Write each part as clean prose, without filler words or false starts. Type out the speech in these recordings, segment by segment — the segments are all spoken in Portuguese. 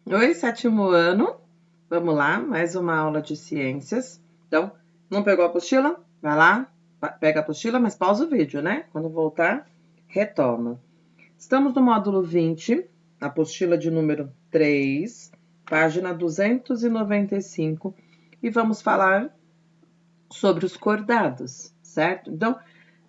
Oi, sétimo ano. Vamos lá, mais uma aula de ciências. Então, não pegou a apostila? Vai lá, pega a apostila, mas pausa o vídeo, né? Quando voltar, retoma. Estamos no módulo 20, apostila de número 3, página 295, e vamos falar sobre os cordados, certo? Então,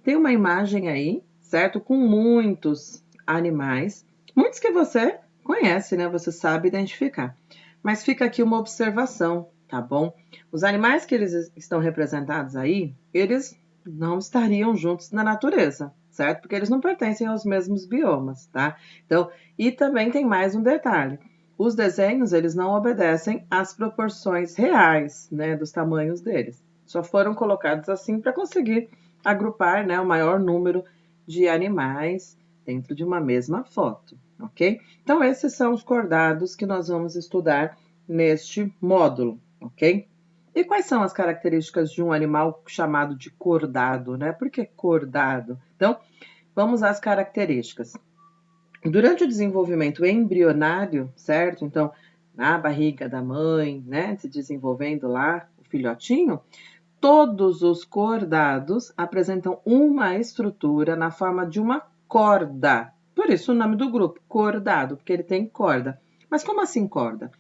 tem uma imagem aí, certo? Com muitos animais, muitos que você conhece, né? Você sabe identificar. Mas fica aqui uma observação, tá bom? Os animais que eles estão representados aí, eles não estariam juntos na natureza, certo? Porque eles não pertencem aos mesmos biomas, tá? Então, e também tem mais um detalhe. Os desenhos, eles não obedecem às proporções reais, né, dos tamanhos deles. Só foram colocados assim para conseguir agrupar, né, o maior número de animais dentro de uma mesma foto, ok? Então, esses são os cordados que nós vamos estudar neste módulo, ok? E quais são as características de um animal chamado de cordado, né? Por que cordado? Então, vamos às características. Durante o desenvolvimento embrionário, certo? Então, na barriga da mãe, né, se desenvolvendo lá o filhotinho, todos os cordados apresentam uma estrutura na forma de uma corda. Por isso o nome do grupo, cordado, porque ele tem corda. Mas como assim corda?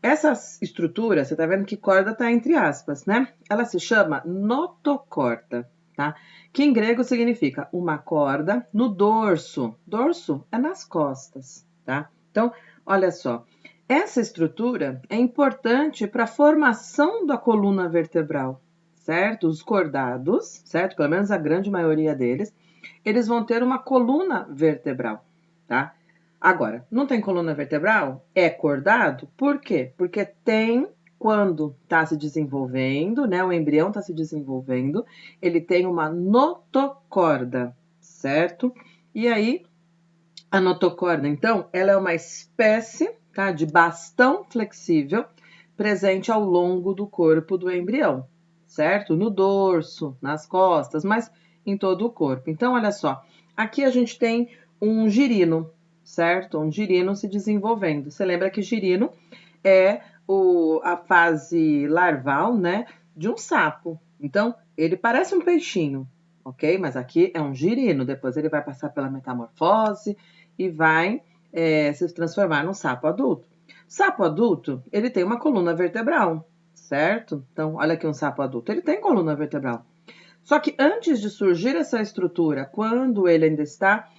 Essa estrutura, você está vendo que corda está entre aspas, né? Ela se chama notocorda, tá? Que em grego significa uma corda no dorso. Dorso é nas costas, tá? Então, olha só. Essa estrutura é importante para a formação da coluna vertebral, certo? Os cordados, certo? Pelo menos a grande maioria deles, eles vão ter uma coluna vertebral, tá? Agora, não tem coluna vertebral? É cordado? Por quê? Porque tem, quando está se desenvolvendo, né? O embrião está se desenvolvendo, ele tem uma notocorda, certo? E aí, a notocorda, então, ela é uma espécie, tá, de bastão flexível presente ao longo do corpo do embrião, certo? No dorso, nas costas, mas em todo o corpo. Então, olha só, aqui a gente tem um girino, certo? Um girino se desenvolvendo. Você lembra que girino é a fase larval, né, de um sapo. Então, ele parece um peixinho, ok? Mas aqui é um girino. Depois ele vai passar pela metamorfose e vai se transformar num sapo adulto. Sapo adulto, ele tem uma coluna vertebral, certo? Então, olha aqui um sapo adulto, ele tem coluna vertebral. Só que antes de surgir essa estrutura, quando ele ainda está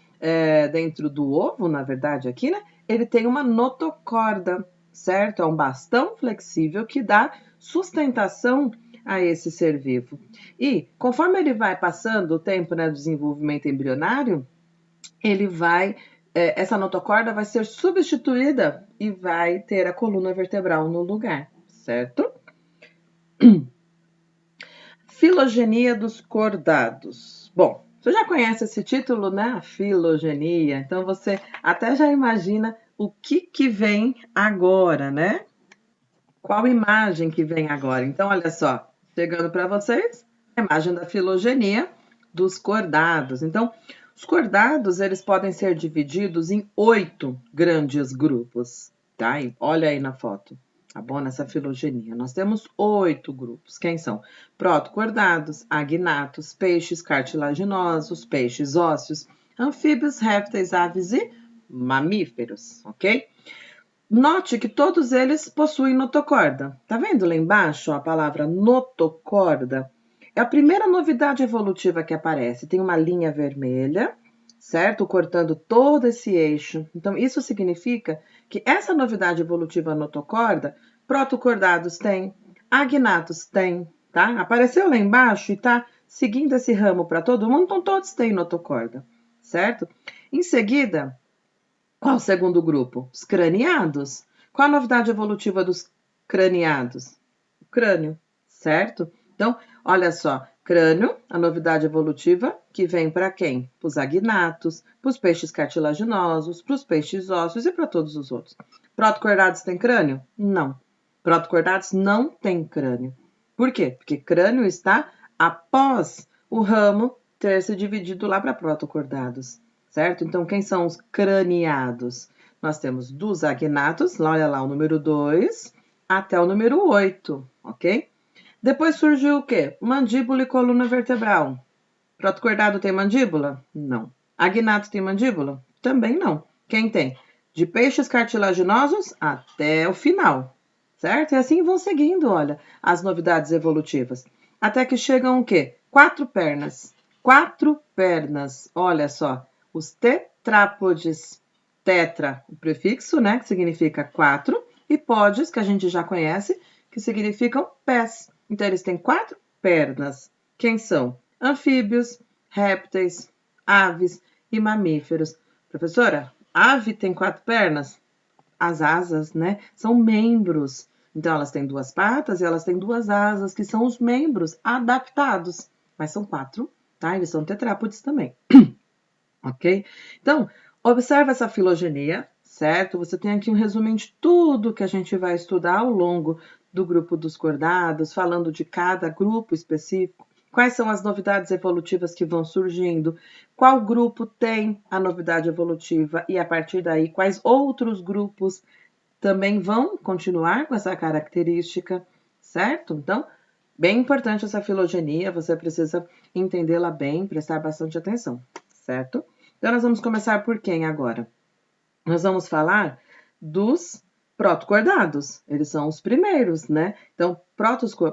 dentro do ovo, na verdade, aqui, né? Ele tem uma notocorda, certo? É um bastão flexível que dá sustentação a esse ser vivo. E conforme ele vai passando o tempo, né, do desenvolvimento embrionário, ele vai, essa notocorda vai ser substituída e vai ter a coluna vertebral no lugar, certo? Filogenia dos cordados. Bom, você já conhece esse título, né? A filogenia. Então você até já imagina o que vem agora, né? Qual imagem que vem agora? Então, olha só, chegando para vocês, a imagem da filogenia dos cordados. Então, os cordados, eles podem ser divididos em 8 grandes grupos, tá? E olha aí na foto, tá bom? Nessa filogenia. Nós temos 8 grupos. Quem são? Protocordados, agnatos, peixes cartilaginosos, peixes ósseos, anfíbios, répteis, aves e mamíferos, ok? Note que todos eles possuem notocorda. Tá vendo lá embaixo a palavra notocorda? É a primeira novidade evolutiva que aparece. Tem uma linha vermelha, certo? Cortando todo esse eixo. Então, isso significa que essa novidade evolutiva notocorda, protocordados têm, agnatos têm, tá? Apareceu lá embaixo e tá seguindo esse ramo para todo mundo, então todos têm notocorda, certo? Em seguida, qual o segundo grupo? Os craniados. Qual a novidade evolutiva dos craniados? O crânio, certo? Então, olha só, crânio, a novidade evolutiva que vem para quem? Para os agnatos, para os peixes cartilaginosos, para os peixes ósseos e para todos os outros. Protocordados têm crânio? Não. Protocordados não têm crânio. Por quê? Porque crânio está após o ramo ter se dividido lá para protocordados, certo? Então, quem são os craniados? nós temos dos agnatos, olha lá o número 2, até o número 8, ok? Depois surgiu o quê? Mandíbula e coluna vertebral. Protocordado tem mandíbula? Não. Agnato tem mandíbula? Também não. Quem tem? De peixes cartilaginosos até o final, certo? E assim vão seguindo, olha, as novidades evolutivas. Até que chegam o quê? 4 pernas. 4 pernas, olha só. Os tetrápodes. Tetra, o prefixo, né, que significa 4, e podes, que a gente já conhece, que significam pés. Então, eles têm 4 pernas. Quem são? Anfíbios, répteis, aves e mamíferos. Professora, ave tem 4 pernas? As asas, né, são membros. Então, elas têm 2 patas e elas têm 2 asas, que são os membros adaptados. Mas são 4, tá? Eles são tetrápodes também. Ok? Então, observa essa filogenia, certo? Você tem aqui um resumo de tudo que a gente vai estudar ao longo do grupo dos cordados, falando de cada grupo específico, quais são as novidades evolutivas que vão surgindo, qual grupo tem a novidade evolutiva e, a partir daí, quais outros grupos também vão continuar com essa característica, certo? Então, bem importante essa filogenia, você precisa entendê-la bem, prestar bastante atenção, certo? Então, nós vamos começar por quem agora? Nós vamos falar dos protocordados. Eles são os primeiros, né? Então,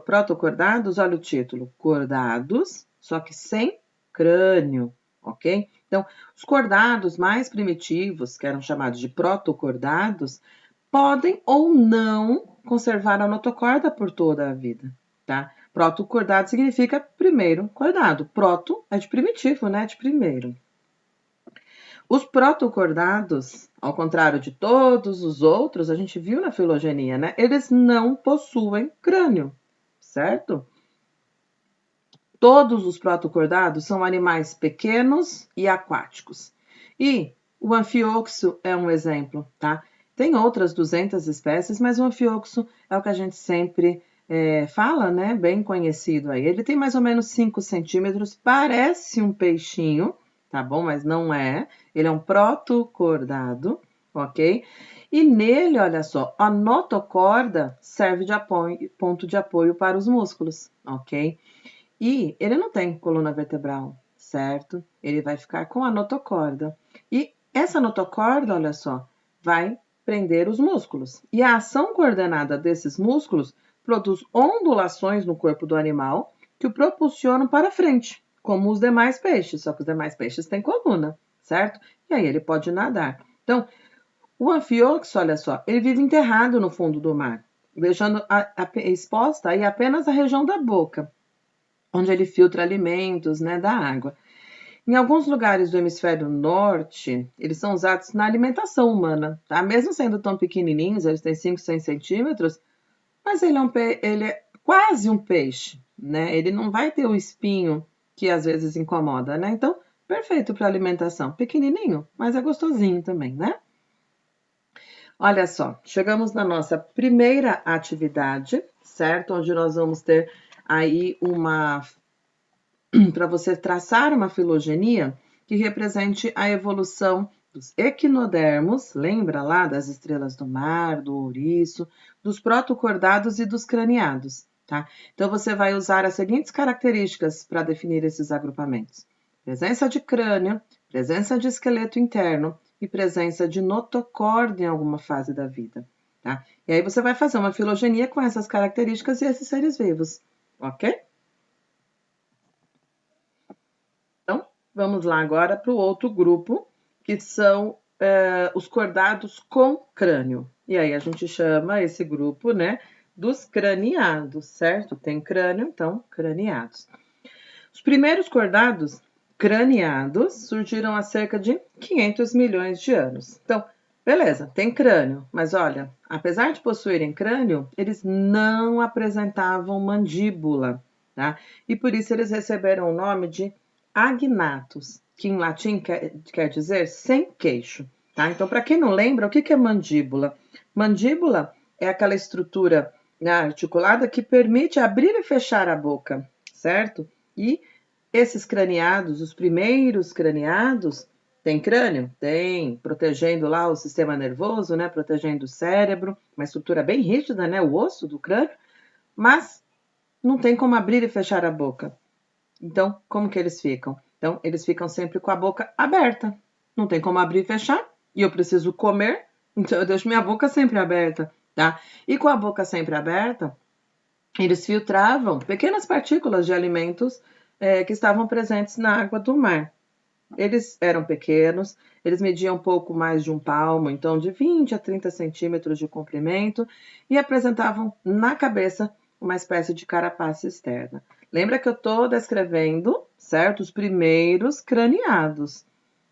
protocordados, olha o título, cordados, só que sem crânio, ok? Então, os cordados mais primitivos, que eram chamados de protocordados, podem ou não conservar a notocorda por toda a vida, tá? Protocordado significa primeiro cordado. Proto é de primitivo, né? De primeiro. Os protocordados, ao contrário de todos os outros, a gente viu na filogenia, né? Eles não possuem crânio, certo? Todos os protocordados são animais pequenos e aquáticos. E o anfíoxo é um exemplo, tá? Tem outras 200 espécies, mas o anfíoxo é o que a gente sempre fala, né? Bem conhecido aí. Ele tem mais ou menos 5 centímetros, parece um peixinho, tá bom? Mas não é. Ele é um protocordado, ok? E nele, olha só, a notocorda serve de apoio, ponto de apoio para os músculos, ok? E ele não tem coluna vertebral, certo? Ele vai ficar com a notocorda. E essa notocorda, olha só, vai prender os músculos. E a ação coordenada desses músculos produz ondulações no corpo do animal que o propulsionam para frente, como os demais peixes, só que os demais peixes têm coluna, certo? E aí ele pode nadar. Então, o anfíoxo, olha só, ele vive enterrado no fundo do mar, deixando exposta aí apenas a região da boca, onde ele filtra alimentos, né, da água. Em alguns lugares do hemisfério norte, eles são usados na alimentação humana, tá? Mesmo sendo tão pequenininhos, eles têm 5, 6 centímetros, mas ele é quase um peixe, né? Ele não vai ter o espinho que às vezes incomoda, né? Então, perfeito para alimentação. Pequenininho, mas é gostosinho também, né? Olha só, chegamos na nossa primeira atividade, certo? Onde nós vamos ter aí para você traçar uma filogenia que represente a evolução dos equinodermos, lembra lá das estrelas do mar, do ouriço, dos protocordados e dos craniados, tá? Então, você vai usar as seguintes características para definir esses agrupamentos: presença de crânio, presença de esqueleto interno e presença de notocorda em alguma fase da vida, tá? E aí você vai fazer uma filogenia com essas características e esses seres vivos, ok? Vamos lá agora para o outro grupo, que são os cordados com crânio. E aí a gente chama esse grupo, né, dos craniados, certo? Tem crânio, então, craniados. Os primeiros cordados craniados surgiram há cerca de 500 milhões de anos. Então, beleza, tem crânio, mas olha, apesar de possuírem crânio, eles não apresentavam mandíbula, tá? E por isso eles receberam o nome de agnatos, que em latim quer dizer sem queixo, tá? Então, para quem não lembra, o que é mandíbula? Mandíbula é aquela estrutura, né, articulada que permite abrir e fechar a boca, certo? E esses craniados, os primeiros craniados, Tem crânio? Tem, protegendo lá o sistema nervoso, né? Protegendo o cérebro, uma estrutura bem rígida, né? O osso do crânio, mas não tem como abrir e fechar a boca. Então, como que eles ficam? Então, eles ficam sempre com a boca aberta. Não tem como abrir e fechar, e eu preciso comer, então eu deixo minha boca sempre aberta, tá? E com a boca sempre aberta, eles filtravam pequenas partículas de alimentos que estavam presentes na água do mar. Eles eram pequenos, eles mediam um pouco mais de um palmo, então de 20 a 30 centímetros de comprimento, e apresentavam na cabeça uma espécie de carapaça externa. Lembra que eu estou descrevendo, certo? Os primeiros craniados,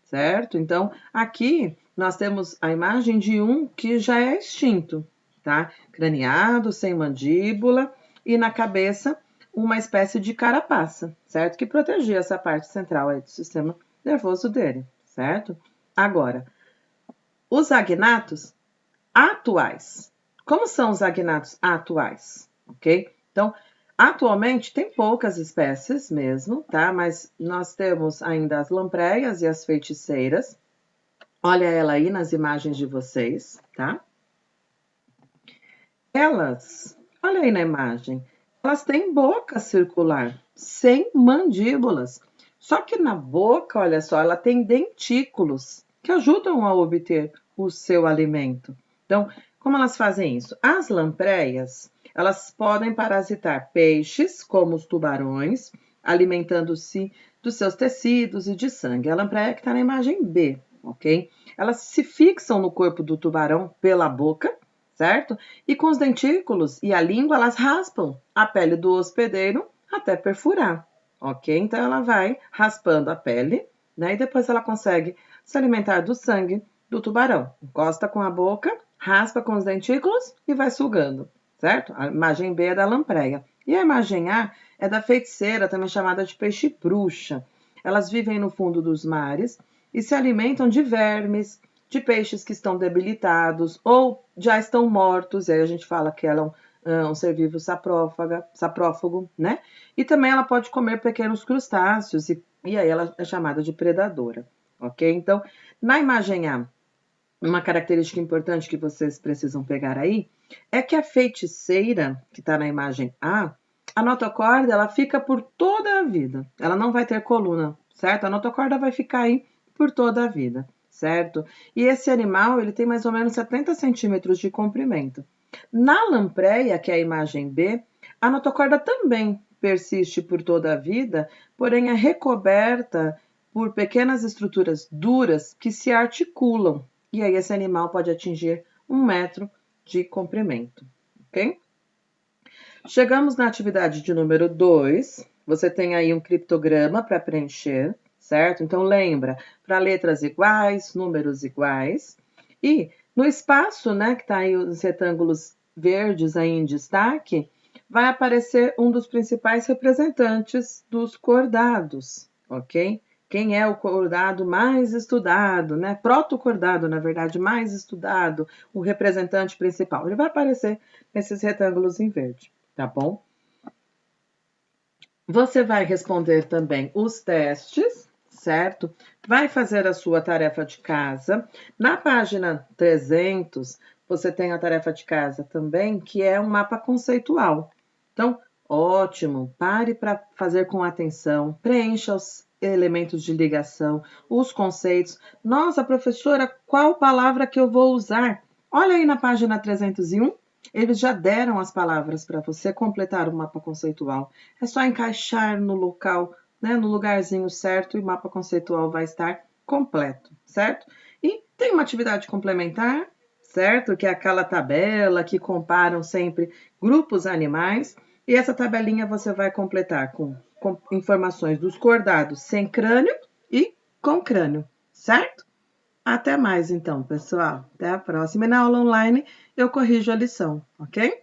certo? Então, aqui nós temos a imagem de um que já é extinto, tá? Craniado, sem mandíbula, e na cabeça uma espécie de carapaça, certo? Que protegia essa parte central aí do sistema nervoso dele, certo? Agora, os agnatos atuais. Como são os agnatos atuais? Ok? Então, atualmente tem poucas espécies mesmo, tá? Mas nós temos ainda as lampreias e as feiticeiras. Olha ela aí nas imagens de vocês, tá? Elas, olha aí na imagem, elas têm boca circular, sem mandíbulas. Só que na boca, olha só, ela tem dentículos que ajudam a obter o seu alimento. Então, como elas fazem isso? As lampreias, elas podem parasitar peixes, como os tubarões, alimentando-se dos seus tecidos e de sangue. A lampreia que está na imagem B, ok? Elas se fixam no corpo do tubarão pela boca, certo? E com os dentículos e a língua, elas raspam a pele do hospedeiro até perfurar, ok? Então, ela vai raspando a pele, né? E depois ela consegue se alimentar do sangue do tubarão. Encosta com a boca, raspa com os dentículos e vai sugando, certo? A imagem B é da lampreia. E a imagem A é da feiticeira, também chamada de peixe-bruxa. Elas vivem no fundo dos mares e se alimentam de vermes, de peixes que estão debilitados ou já estão mortos, e aí a gente fala que ela é um ser vivo saprófago, né? E também ela pode comer pequenos crustáceos, e aí ela é chamada de predadora, ok? Então, na imagem A, uma característica importante que vocês precisam pegar aí é que a feiticeira, que está na imagem a notocorda, ela fica por toda a vida. Ela não vai ter coluna, certo? A notocorda vai ficar aí por toda a vida, certo? E esse animal, ele tem mais ou menos 70 centímetros de comprimento. Na lampreia, que é a imagem B, a notocorda também persiste por toda a vida, porém é recoberta por pequenas estruturas duras que se articulam. E aí esse animal pode atingir 1 metro de comprimento, ok? Chegamos na atividade de número 2. Você tem aí um criptograma para preencher, certo? Então, lembra, para letras iguais, números iguais. E no espaço, né, que está aí os retângulos verdes aí em destaque, vai aparecer um dos principais representantes dos cordados, ok? Quem é o cordado mais estudado, né? Protocordado, na verdade, mais estudado, o representante principal. Ele vai aparecer nesses retângulos em verde, tá bom? Você vai responder também os testes, certo? Vai fazer a sua tarefa de casa. Na página 300, você tem a tarefa de casa também, que é um mapa conceitual. Então, ótimo, pare para fazer com atenção, preencha os elementos de ligação, os conceitos. Nossa, professora, qual palavra que eu vou usar? Olha aí na página 301, eles já deram as palavras para você completar o mapa conceitual. É só encaixar no local, né, no lugarzinho certo, e o mapa conceitual vai estar completo, certo? E tem uma atividade complementar, certo? Que é aquela tabela que comparam sempre grupos animais. E essa tabelinha você vai completar com informações dos cordados sem crânio e com crânio, certo? Até mais então, pessoal. Até a próxima. E na aula online eu corrijo a lição, ok?